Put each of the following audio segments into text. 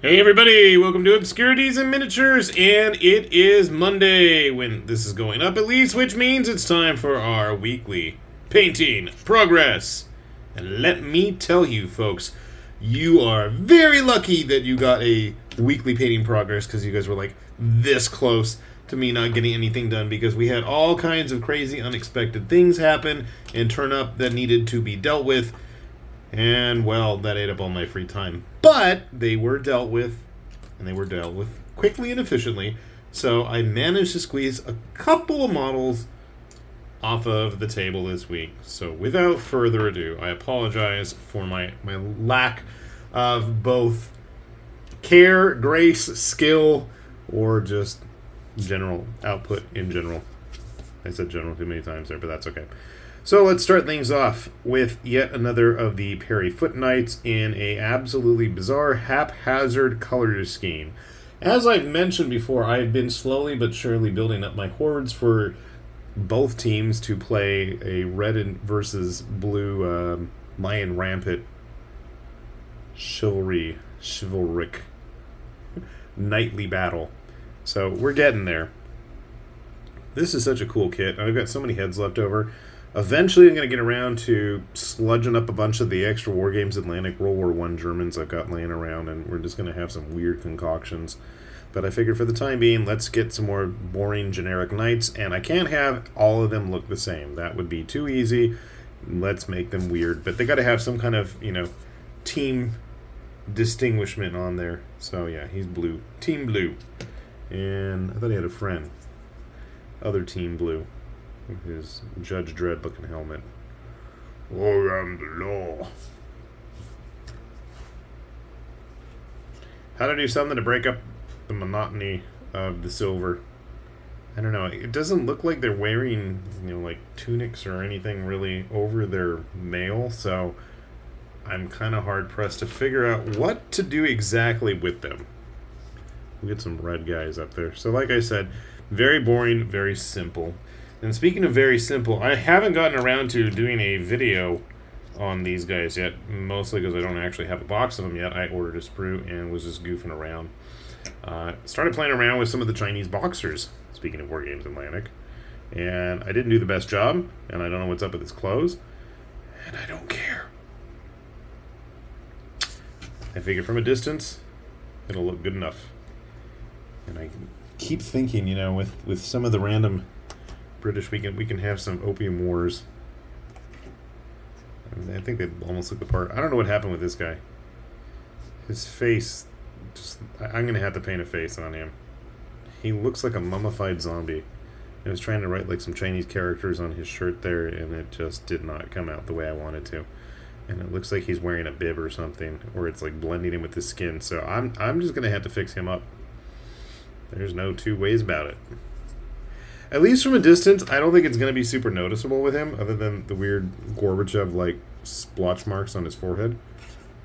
Hey everybody, welcome to Obscurities and Miniatures, and it is Monday when this is going up at least, which means it's time for our weekly painting progress. And let me tell you folks, you are very lucky that you got a weekly painting progress because you guys were like this close to me not getting anything done because we had all kinds of crazy unexpected things happen and turn up that needed to be dealt with. And, well, that ate up all my free time. But they were dealt with, and they were dealt with quickly and efficiently. So I managed to squeeze a couple of models off of the table this week. So without further ado, I apologize for my lack of both care, grace, skill, or just general output in general. I said general too many times there, but that's okay. So let's start things off with yet another of the Perry Foot Knights in a absolutely bizarre, haphazard color scheme. As I've mentioned before, I've been slowly but surely building up my hordes for both teams to play a red versus blue Lion Rampant chivalric knightly battle. So we're getting there. This is such a cool kit. I've got so many heads left over. Eventually, I'm going to get around to sludging up a bunch of the extra War Games Atlantic World War I Germans I've got laying around, and we're just going to have some weird concoctions. But I figured for the time being, let's get some more boring generic knights, and I can't have all of them look the same. That would be too easy. Let's make them weird. But they got to have some kind of, team distinguishment on there. So, yeah, he's blue. Team blue. And I thought he had a friend. Other team blue. His Judge Dredd looking helmet. I am the law. How to do something to break up the monotony of the silver. I don't know. It doesn't look like they're wearing, like tunics or anything really over their mail, so I'm kind of hard pressed to figure out what to do exactly with them. We'll get some red guys up there. So like I said, very boring, very simple. And speaking of very simple, I haven't gotten around to doing a video on these guys yet, mostly because I don't actually have a box of them yet. I ordered a sprue and was just goofing around. Started playing around with some of the Chinese boxers, speaking of War Games Atlantic, and I didn't do the best job, and I don't know what's up with his clothes, and I don't care. I figured from a distance, it'll look good enough. And I keep thinking, with some of the random British, we can have some opium wars. I think they almost look the part. I don't know what happened with this guy. His face, I'm going to have to paint a face on him. He looks like a mummified zombie. I was trying to write like some Chinese characters on his shirt there, and it just did not come out the way I wanted to. And it looks like he's wearing a bib or something, or it's like blending in with his skin. So I'm just going to have to fix him up. There's no two ways about it. At least from a distance, I don't think it's going to be super noticeable with him, other than the weird Gorbachev-like splotch marks on his forehead.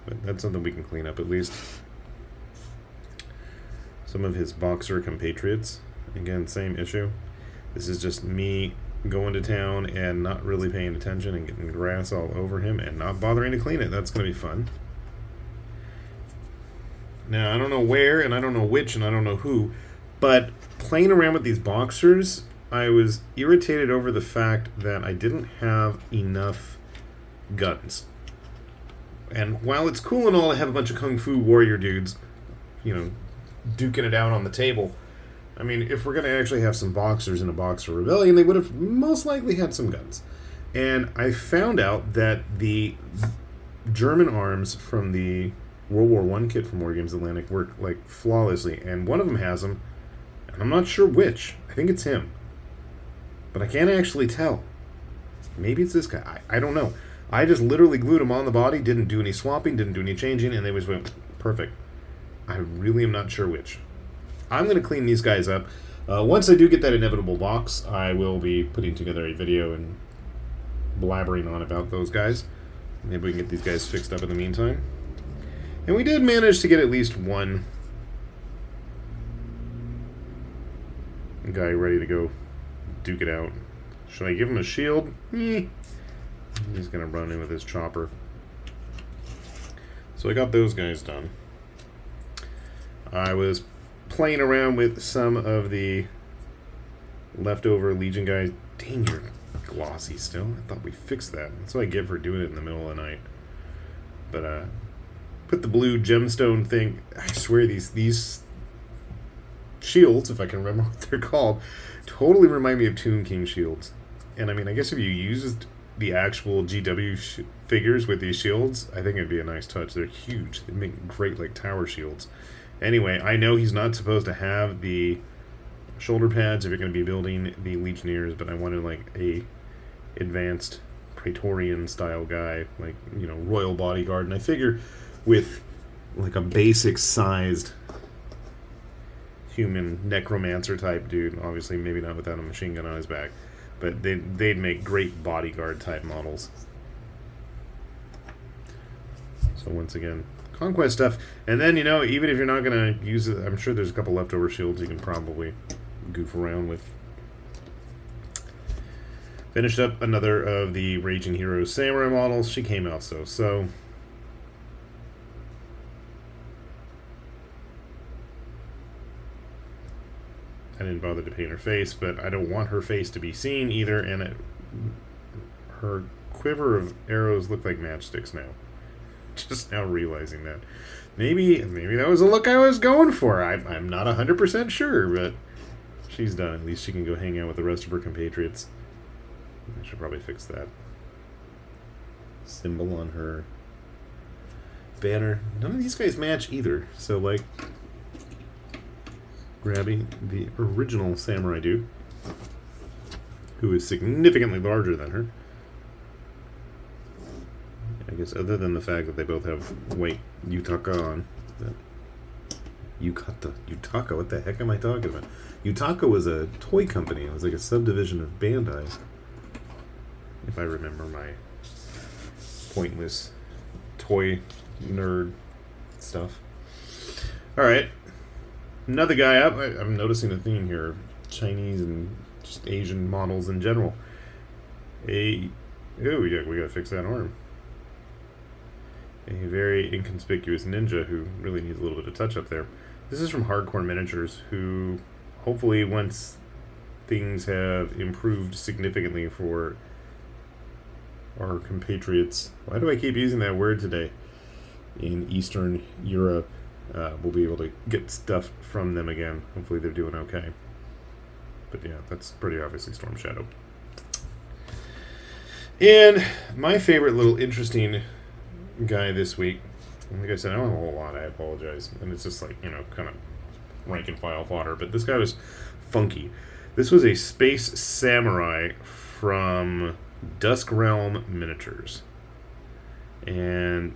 But that's something we can clean up at least. Some of his boxer compatriots. Again, same issue. This is just me going to town and not really paying attention and getting grass all over him and not bothering to clean it. That's going to be fun. Now, I don't know where, and I don't know which, and I don't know who, but playing around with these boxers, I was irritated over the fact that I didn't have enough guns. And while it's cool and all to have a bunch of kung fu warrior dudes, duking it out on the table, I mean, if we're going to actually have some boxers in a boxer rebellion, they would have most likely had some guns. And I found out that the German arms from the World War I kit from War Games Atlantic work like flawlessly, and one of them has them, and I'm not sure which. I think it's him. But I can't actually tell. Maybe it's this guy. I don't know. I just literally glued them on the body, didn't do any swapping, didn't do any changing, and they just went perfect. I really am not sure which. I'm going to clean these guys up. Once I do get that inevitable box, I will be putting together a video and blabbering on about those guys. Maybe we can get these guys fixed up in the meantime. And we did manage to get at least one guy ready to go duke it out. Should I give him a shield? He's going to run in with his chopper. So I got those guys done. I was playing around with some of the leftover Legion guys. Dang, you're glossy still. I thought we fixed that. That's what I get for doing it in the middle of the night. But put the blue gemstone thing. I swear these shields, if I can remember what they're called, totally remind me of Tomb King shields. And I mean, I guess if you used the actual GW figures with these shields, I think it'd be a nice touch. They're huge. They make great like tower shields. Anyway, I know he's not supposed to have the shoulder pads if you're going to be building the Legionnaires, but I wanted like a advanced Praetorian style guy, like, you know, Royal Bodyguard. And I figure with like a basic sized human necromancer type dude, obviously maybe not without a machine gun on his back, but they'd make great bodyguard type models. So once again, conquest stuff. And then, you know, even if you're not going to use it, I'm sure there's a couple leftover shields you can probably goof around with. Finished up another of the Raging Heroes Samurai models. She came out so. I didn't bother to paint her face, but I don't want her face to be seen either, and her quiver of arrows look like matchsticks now. Just now realizing that. Maybe that was a look I was going for. I'm not 100% sure, but she's done. At least she can go hang out with the rest of her compatriots. I should probably fix that symbol on her banner. None of these guys match either, so like grabbing the original samurai dude, who is significantly larger than her. I guess other than the fact that they both have white yutaka on. Yutaka, what the heck am I talking about? Yutaka was a toy company. It was like a subdivision of Bandai. If I remember my pointless toy nerd stuff. Alright. Another guy up. I'm noticing a theme here. Chinese and just Asian models in general. Oh yeah, we gotta fix that arm. A very inconspicuous ninja who really needs a little bit of touch up there. This is from Hardcore Miniatures, who hopefully once things have improved significantly for our compatriots, why do I keep using that word today, in Eastern Europe, we'll be able to get stuff from them again. Hopefully they're doing okay. But yeah, that's pretty obviously Storm Shadow. And my favorite little interesting guy this week, like I said, I don't have a whole lot, I apologize, and it's just like, you know, kind of rank and file fodder, but this guy was funky. This was a Space Samurai from Dusk Realm Miniatures, and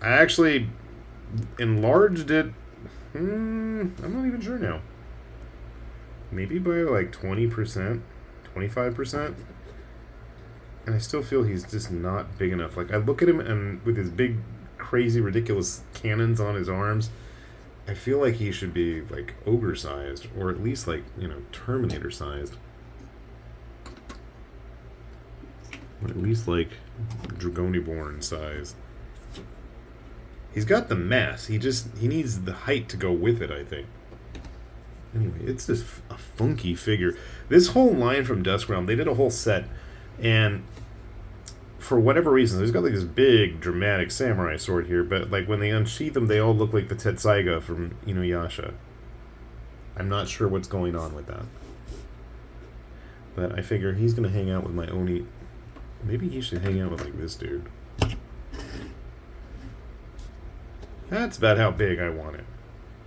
I actually enlarged it, I'm not even sure now, maybe by like 20%, 25%, and I still feel he's just not big enough. Like, I look at him and with his big, crazy, ridiculous cannons on his arms, I feel like he should be like ogre-sized, or at least like, you know, Terminator-sized. Or at least like Dragoniborn size. He's got the mass. He needs the height to go with it, I think. Anyway, it's just a funky figure. This whole line from Dusk Realm, they did a whole set, and for whatever reason, he's got like this big, dramatic samurai sword here, but like when they unsheath them, they all look like the Tetsaiga from Inuyasha. I'm not sure what's going on with that. But I figure he's going to hang out with my Oni. Maybe he should hang out with like this dude. That's about how big I want it.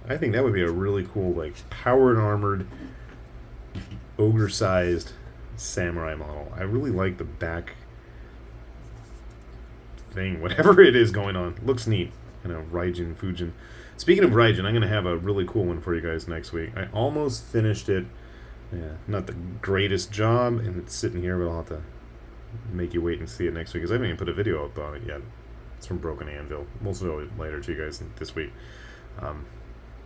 I think that would be a really cool, like, powered armored, ogre-sized samurai model. I really like the back thing, whatever it is going on. Looks neat. You know, Raijin, Fujin. Speaking of Raijin, I'm going to have a really cool one for you guys next week. I almost finished it. Yeah, not the greatest job, and it's sitting here, but I'll have to make you wait and see it next week, because I haven't even put a video up on it yet. It's from Broken Anvil. We'll show it later to you guys this week.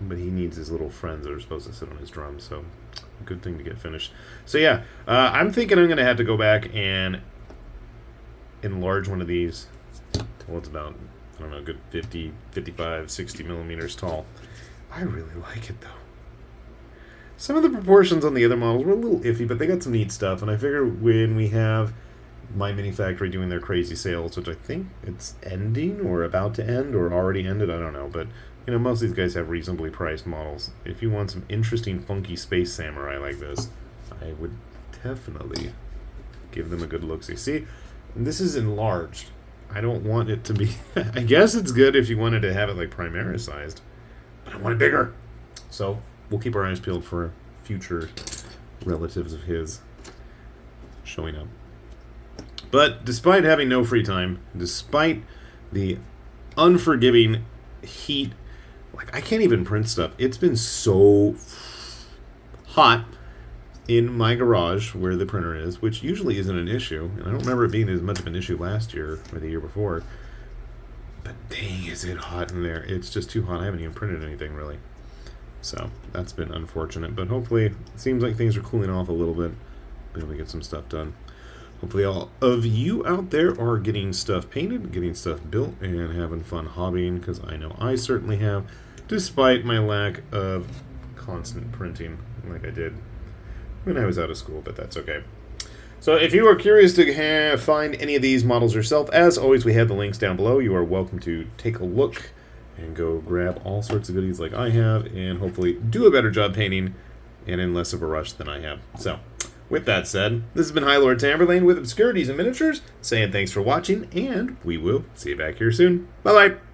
But he needs his little friends that are supposed to sit on his drums, so good thing to get finished. So yeah, I'm thinking I'm going to have to go back and enlarge one of these till it's about, I don't know, a good 50, 55, 60 millimeters tall. I really like it, though. Some of the proportions on the other models were a little iffy, but they got some neat stuff, and I figure when we have My Mini Factory doing their crazy sales, which I think it's ending or about to end or already ended, I don't know, but you know, most of these guys have reasonably priced models. If you want some interesting, funky space samurai like this, I would definitely give them a good look-see. See, this is enlarged. I don't want it to be... I guess it's good if you wanted to have it like Primera sized, but I want it bigger. So we'll keep our eyes peeled for future relatives of his showing up. But despite having no free time, despite the unforgiving heat, like I can't even print stuff. It's been so hot in my garage where the printer is, which usually isn't an issue. And I don't remember it being as much of an issue last year or the year before. But dang, is it hot in there. It's just too hot. I haven't even printed anything, really. So that's been unfortunate. But hopefully, it seems like things are cooling off a little bit. Be able to get some stuff done. Hopefully all of you out there are getting stuff painted, getting stuff built, and having fun hobbying, because I know I certainly have, despite my lack of constant printing like I did when I was out of school, but that's okay. So if you are curious to find any of these models yourself, as always, we have the links down below. You are welcome to take a look and go grab all sorts of goodies like I have, and hopefully do a better job painting and in less of a rush than I have. So, with that said, this has been High Lord Tamberlane with Obscurities and Miniatures, saying thanks for watching, and we will see you back here soon. Bye-bye!